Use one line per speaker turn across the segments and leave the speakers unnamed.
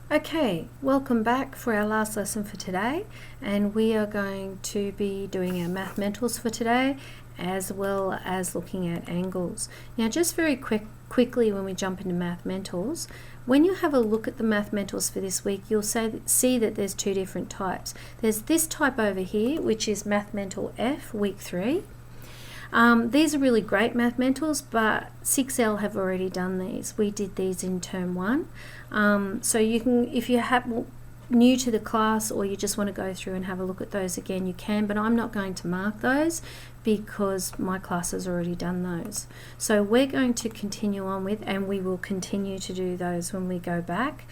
Okay, welcome back for our last lesson for today, and we are going to be doing our math mentals for today as well as looking at angles. Now just very quickly when we jump into math mentals, when you have a look at the math mentals for this week, you'll see that there's two different types. There's this type over here, which is Math Mental F, week 3. These are really great math mentals, but 6L have already done these. We did these in term 1. So you can, if you have new to the class or you just want to go through and have a look at those again, you can, but I'm not going to mark those because my class has already done those. So we're going to continue on with, and we will continue to do those when we go back.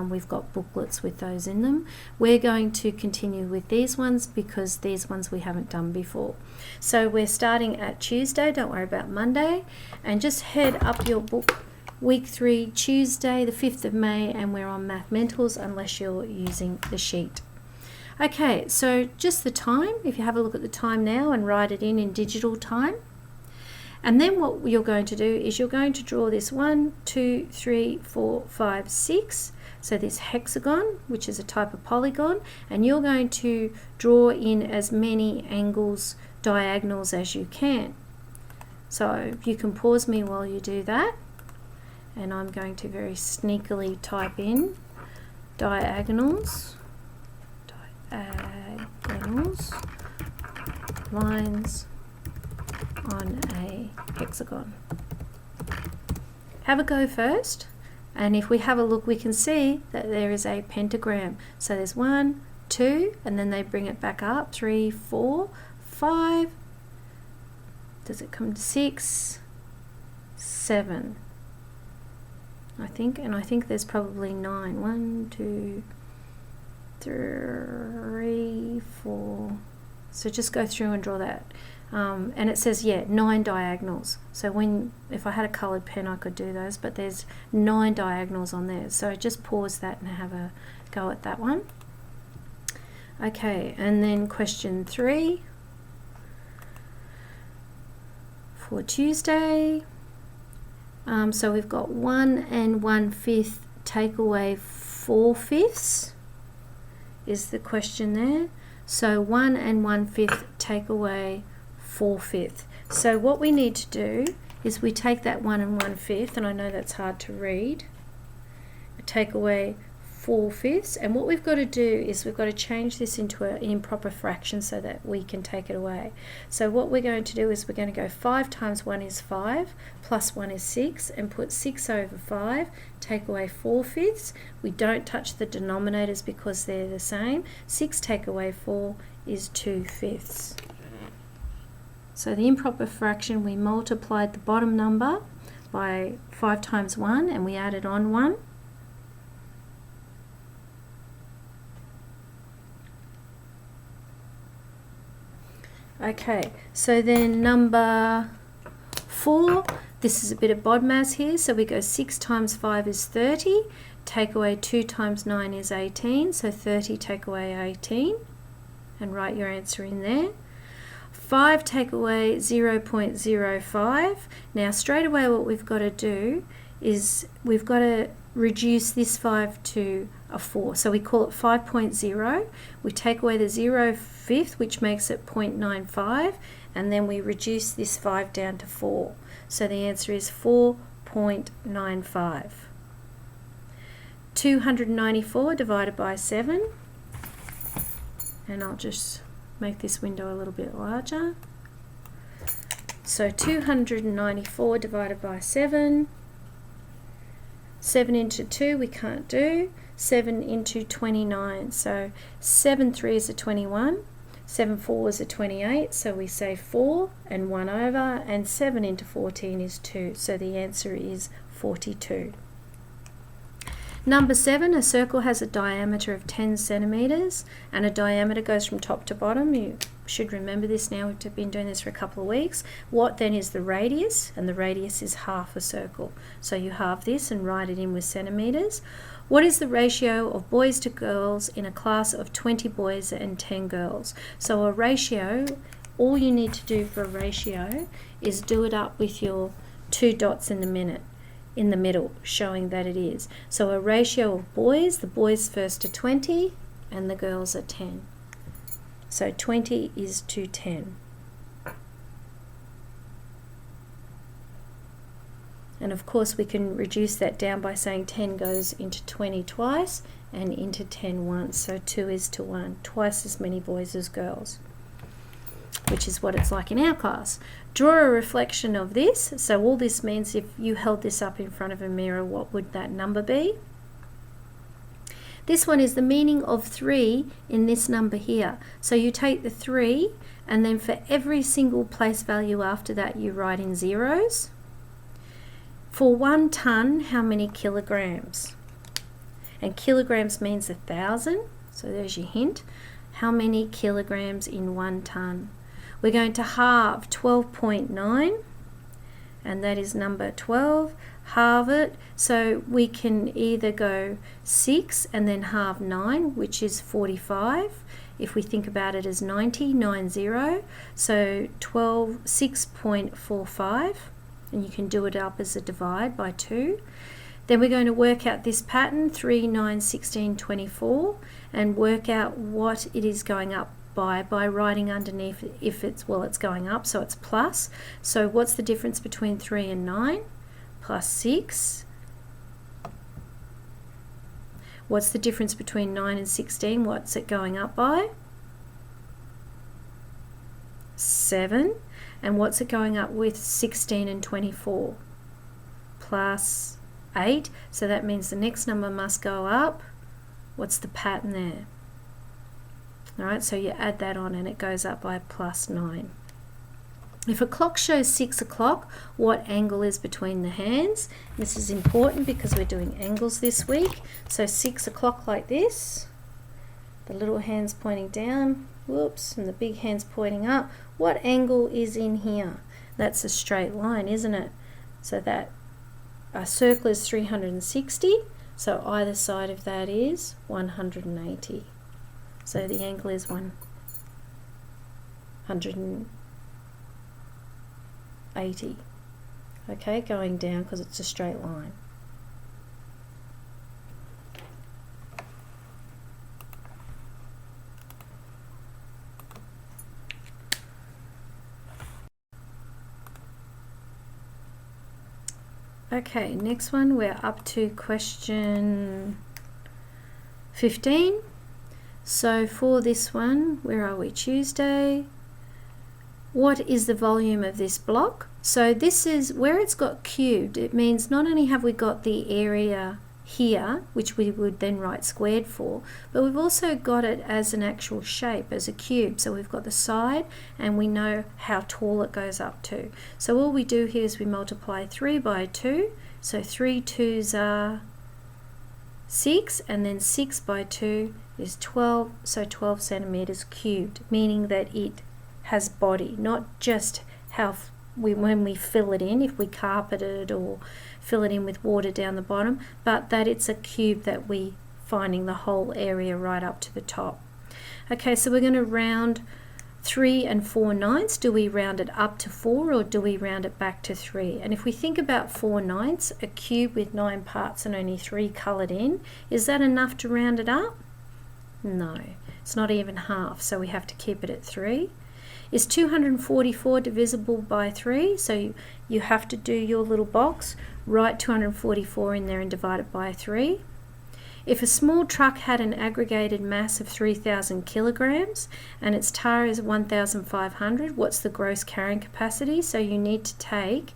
We've got booklets with those in them. We're going to continue with these ones because these ones we haven't done before. So we're starting at Tuesday, don't worry about Monday, and just head up your book, week 3, Tuesday the 5th of May, and we're on Math Mentals unless you're using the sheet. Okay, so just the time, if you have a look at the time now and write it in digital time. And then what you're going to do is you're going to draw this 1, 2, 3, 4, 5, 6. So this hexagon, which is a type of polygon, and you're going to draw in as many angles, diagonals as you can. So you can pause me while you do that, and I'm going to very sneakily type in diagonals, lines on a hexagon. Have a go first. And if we have a look, we can see that there is a pentagram. So there's 1, 2, and then they bring it back up, 3, 4, 5. Does it come to 6, 7? I think, and I think there's probably 9. 1, 2, 3, 4. So just go through and draw that. And it says, 9 diagonals. So if I had a coloured pen, I could do those, but there's 9 diagonals on there. So just pause that and have a go at that one. Okay, and then question 3 for Tuesday. So we've got 1 1/5 take away 4/5 is the question there. So 1 1/5 take away 4/5. So what we need to do is we take that 1 1/5, and I know that's hard to read, take away 4/5, and what we've got to do is we've got to change this into an improper fraction so that we can take it away. So what we're going to do is we're going to go 5 times 1 is 5, plus 1 is 6, and put 6 over 5, take away 4/5. We don't touch the denominators because they're the same. 6 take away 4 is 2/5. So the improper fraction, we multiplied the bottom number by 5 times 1, and we added on 1. Okay, so then number 4, this is a bit of BODMAS here, so we go 6 times 5 is 30, take away 2 times 9 is 18, so 30 take away 18, and write your answer in there. 5 take away 0.05. Now straight away what we've got to do is we've got to reduce this 5 to a 4. So we call it 5.0. We take away the 0/5, which makes it 0.95, and then we reduce this 5 down to 4. So the answer is 4.95. 294 divided by 7, and I'll just make this window a little bit larger. So 294 divided by 7. 7 into 2 we can't do. 7 into 29. So 7 3s are 21. 7 4s are 28. So we say 4 and 1 over. And 7 into 14 is 2. So the answer is 42. Number 7, a circle has a diameter of 10 centimeters, and a diameter goes from top to bottom. You should remember this now, we've been doing this for a couple of weeks. What then is the radius? And the radius is half a circle. So you halve this and write it in with centimeters. What is the ratio of boys to girls in a class of 20 boys and 10 girls? So a ratio, all you need to do for a ratio is do it up with your 2 dots in the minute. in the middle, showing that it is. So a ratio of boys, the boys first are 20 and the girls are 10. So 20 is to 10. And of course we can reduce that down by saying 10 goes into 20 twice and into 10 once. So 2 is to 1, twice as many boys as girls, which is what it's like in our class. Draw a reflection of this. So all this means, if you held this up in front of a mirror, what would that number be? This one is the meaning of 3 in this number here. So you take the 3 and then for every single place value after that you write in zeros. For 1 ton, how many kilograms? And kilograms means 1,000, so there's your hint. How many kilograms in 1 ton? We're going to halve 12.9, and that is number 12. Halve it, so we can either go 6 and then halve 9, which is 45. If we think about it as 90, so 6.45. And you can do it up as a divide by 2. Then we're going to work out this pattern, 3, 9, 16, 24, and work out what it is going up by writing underneath if it's, well, it's going up, so it's plus. So what's the difference between 3 and 9? Plus 6. What's the difference between 9 and 16? What's it going up by? 7. And what's it going up with 16 and 24? Plus 8. So that means the next number must go up. What's the pattern there? Alright, so you add that on and it goes up by plus 9. If a clock shows 6 o'clock, what angle is between the hands? This is important because we're doing angles this week. So 6 o'clock like this, the little hand's pointing down, whoops, and the big hand's pointing up. What angle is in here? That's a straight line, isn't it? So that a circle is 360, so either side of that is 180. So the angle is 180. Okay, going down because it's a straight line. Okay, next one, we're up to question 15. So for this one, where are we? Tuesday. What is the volume of this block? So this is where it's got cubed. It means not only have we got the area here, which we would then write squared for, but we've also got it as an actual shape, as a cube. So we've got the side and we know how tall it goes up to. So all we do here is we multiply 3 by 2. So 3 2s are 6, and then 6 by 2 is 12, so 12 centimeters cubed, meaning that it has body, not just how when we fill it in, if we carpet it or fill it in with water down the bottom, but that it's a cube that we finding the whole area right up to the top. Okay, so we're going to round 3 and 4/9. Do we round it up to 4 or do we round it back to 3? And if we think about 4/9, a cube with 9 parts and only 3 coloured in, is that enough to round it up? No, it's not even half, so we have to keep it at 3. Is 244 divisible by 3? So you have to do your little box, write 244 in there and divide it by 3. If a small truck had an aggregated mass of 3,000 kilograms and its tire is 1,500, what's the gross carrying capacity? So you need to take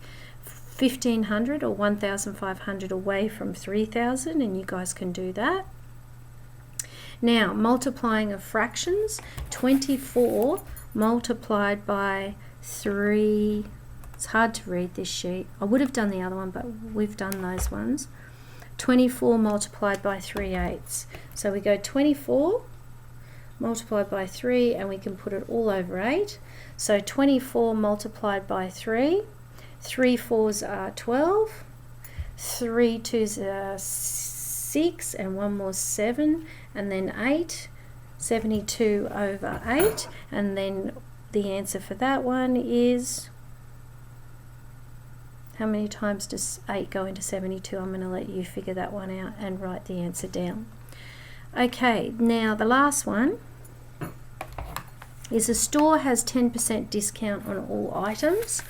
1,500 or 1,500 away from 3,000, and you guys can do that. Now, multiplying of fractions, 24 multiplied by 3, it's hard to read this sheet. I would have done the other one, but we've done those ones. 24 multiplied by 3/8. So we go 24 multiplied by 3, and we can put it all over 8. So 24 multiplied by 3, 3 4s are 12, 3 2s are 6, and 1 more 7, and then 8. 72 over 8, and then the answer for that one is, How many times does 8 go into 72? I'm going to let you figure that one out and write the answer down. Okay, now the last one is a store has 10% discount on all items.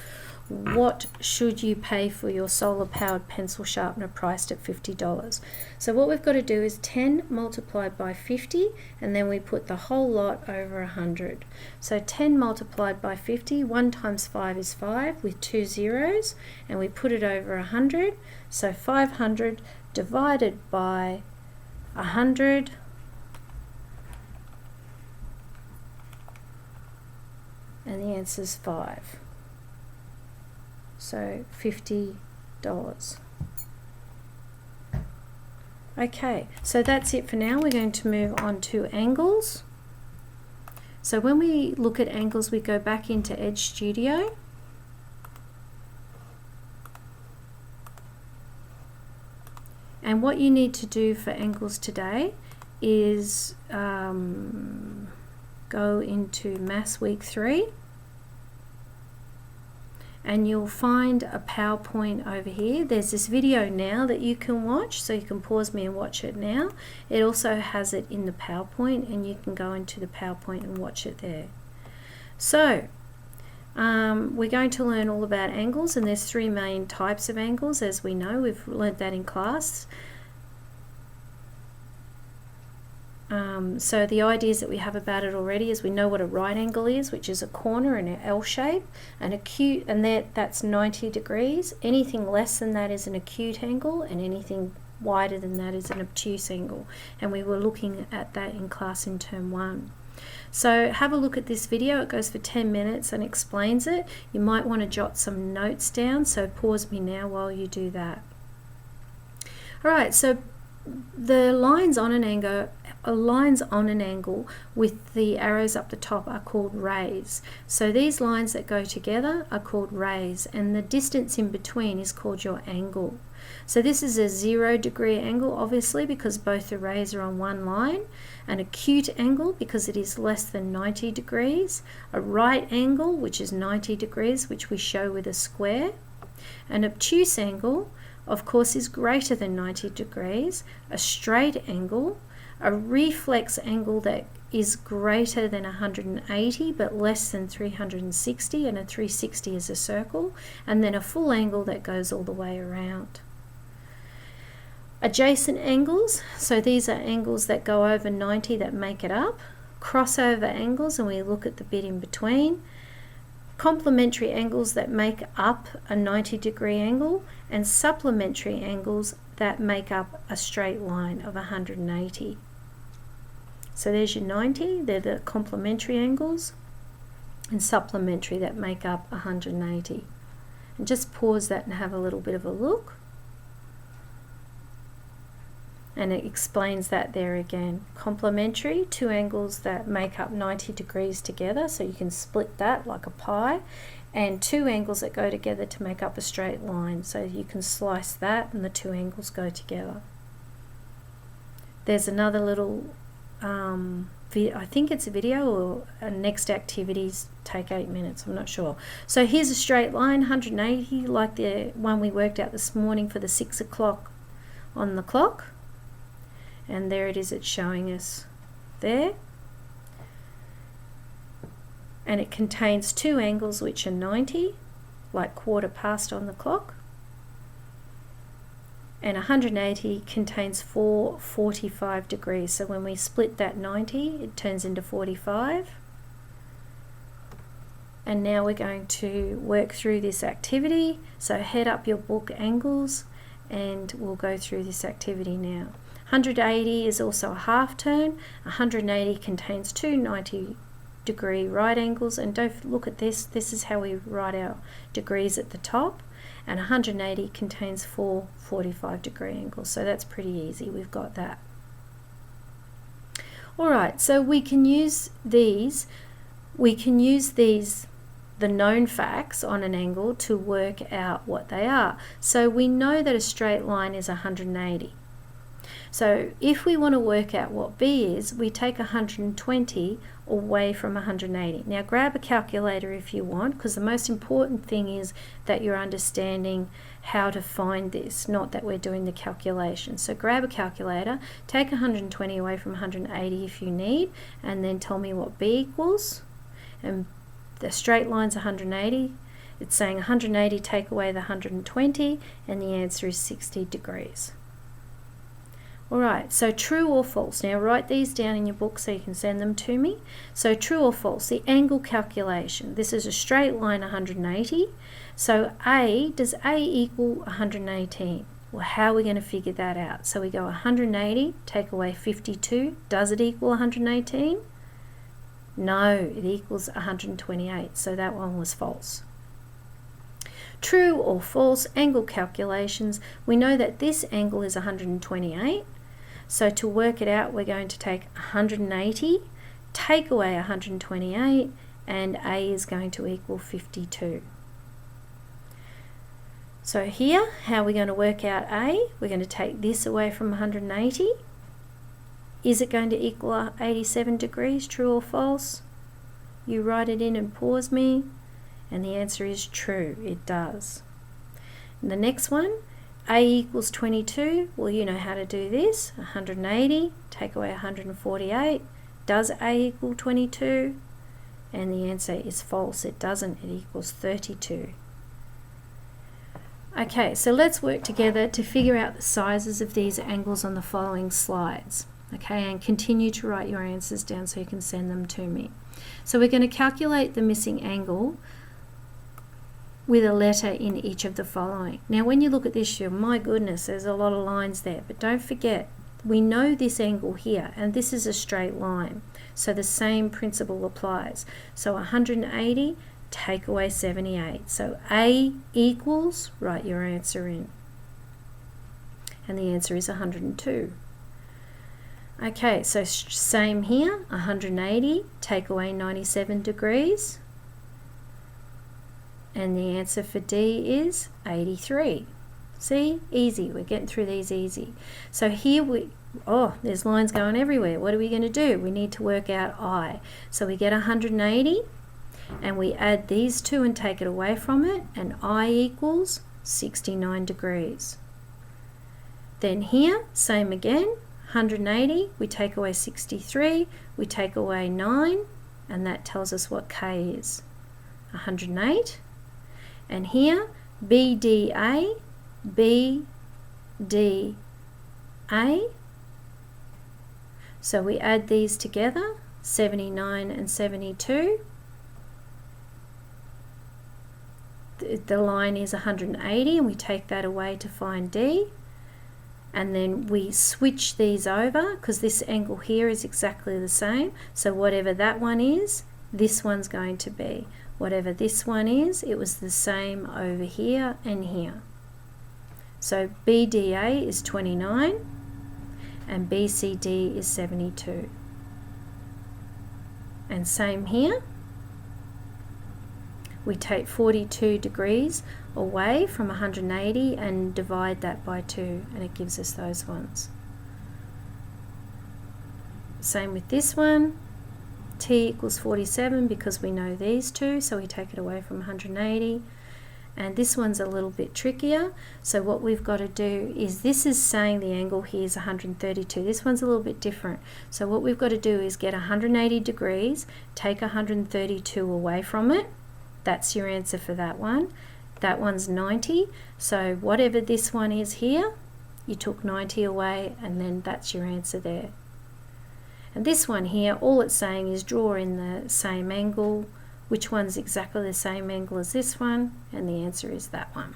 What should you pay for your solar powered pencil sharpener priced at $50? So what we've got to do is 10 multiplied by 50, and then we put the whole lot over 100. So 10 multiplied by 50, 1 times 5 is 5 with 2 zeros, and we put it over 100. So 500 divided by 100, and the answer is 5. So $50. Okay, so that's it for now. We're going to move on to angles. So when we look at angles, we go back into Edge Studio. And what you need to do for angles today is go into Maths Week 3. And you'll find a PowerPoint over here. There's this video now that you can watch, so you can pause me and watch it now. It also has it in the PowerPoint, and you can go into the PowerPoint and watch it there. So we're going to learn all about angles, and there's 3 main types of angles, as we know. We've learnt that in class. So the ideas that we have about it already is we know what a right angle is, which is a corner in an L shape, and acute, and that's 90 degrees. Anything less than that is an acute angle, and anything wider than that is an obtuse angle. And we were looking at that in class in term 1. So have a look at this video. It goes for 10 minutes and explains it. You might want to jot some notes down, so pause me now while you do that. Alright, so the lines on an angle with the arrows up the top are called rays. So these lines that go together are called rays, and the distance in between is called your angle. So this is a 0 degree angle, obviously, because both the rays are on one line. An acute angle, because it is less than 90 degrees. A right angle, which is 90 degrees, which we show with a square. An obtuse angle, of course, is greater than 90 degrees. A straight angle, a reflex angle that is greater than 180 but less than 360, and a 360 is a circle, and then a full angle that goes all the way around. Adjacent angles, so these are angles that go over 90 that make it up. Crossover angles, and we look at the bit in between. Complementary angles that make up a 90 degree angle, and supplementary angles that make up a straight line of 180. So there's your 90, they're the complementary angles, and supplementary that make up 180. And just pause that and have a little bit of a look. And it explains that there again. Complementary, 2 angles that make up 90 degrees together, so you can split that like a pie, and 2 angles that go together to make up a straight line, so you can slice that and the 2 angles go together. There's another little I think it's a video, or next activities take 8 minutes, I'm not sure. So here's a straight line, 180, like the one we worked out this morning for the 6 o'clock on the clock. And there it is, it's showing us there. And it contains 2 angles which are 90, like quarter past on the clock. And 180 contains 4 45 degrees. So when we split that 90, it turns into 45. And now we're going to work through this activity. So head up your book angles, and we'll go through this activity now. 180 is also a half turn. 180 contains 2 90 degree right angles, and don't look at this. This is how we write our degrees at the top. And 180 contains 4 45 degree angles. So that's pretty easy. We've got that. Alright, so we can use these. The known facts on an angle to work out what they are. So we know that a straight line is 180. So if we want to work out what B is, we take 120 away from 180. Now grab a calculator if you want, because the most important thing is that you're understanding how to find this, not that we're doing the calculation. So grab a calculator, take 120 away from 180 if you need, and then tell me what B equals. And the straight line's 180. It's saying 180 take away the 120, and the answer is 60 degrees. Alright, so true or false. Now write these down in your book so you can send them to me. So true or false, the angle calculation. This is a straight line 180. So does A equal 118? Well, how are we going to figure that out? So we go 180, take away 52. Does it equal 118? No, it equals 128. So that one was false. True or false, angle calculations. We know that this angle is 128. So to work it out, we're going to take 180, take away 128, and A is going to equal 52. So here, how are we going to work out A? We're going to take this away from 180. Is it going to equal 87 degrees, true or false? You write it in and pause me. And the answer is true, it does. And the next one, A equals 22. Well, you know how to do this. 180, take away 148. Does A equal 22? And the answer is false, it doesn't. It equals 32. Okay, so let's work together to figure out the sizes of these angles on the following slides. Okay, and continue to write your answers down so you can send them to me. So we're going to calculate the missing angle with a letter in each of the following. Now when you look at this, my goodness, there's a lot of lines there, but don't forget, we know this angle here, and this is a straight line, so the same principle applies. So 180, take away 78. So A equals, write your answer in. And the answer is 102. Okay, so same here, 180, take away 97 degrees. And the answer for D is 83. See? Easy. We're getting through these easy. So here there's lines going everywhere. What are we going to do? We need to work out I. So we get 180, and we add these two and take it away from it, and I equals 69 degrees. Then here, same again, 180, we take away 63, we take away 9, and that tells us what K is. 108. And here, BDA, BDA. So we add these together, 79 and 72. The line is 180, and we take that away to find D. And then we switch these over, because this angle here is exactly the same. So whatever that one is, this one's going to be. Whatever this one is, it was the same over here and here. So BDA is 29 and BCD is 72. And same here. We take 42 degrees away from 180 and divide that by 2, and it gives us those ones. Same with this one. T equals 47 because we know these two, so we take it away from 180. And this one's a little bit trickier, so what we've got to do is, this is saying the angle here is 132. This one's a little bit different. So what we've got to do is get 180 degrees, take 132 away from it. That's your answer for that one. That one's 90. So whatever this one is here, you took 90 away, and then that's your answer there. And this one here, all it's saying is draw in the same angle. Which one's exactly the same angle as this one? And the answer is that one.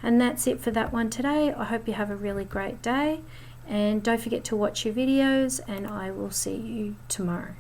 And that's it for that one today. I hope you have a really great day. And don't forget to watch your videos, and I will see you tomorrow.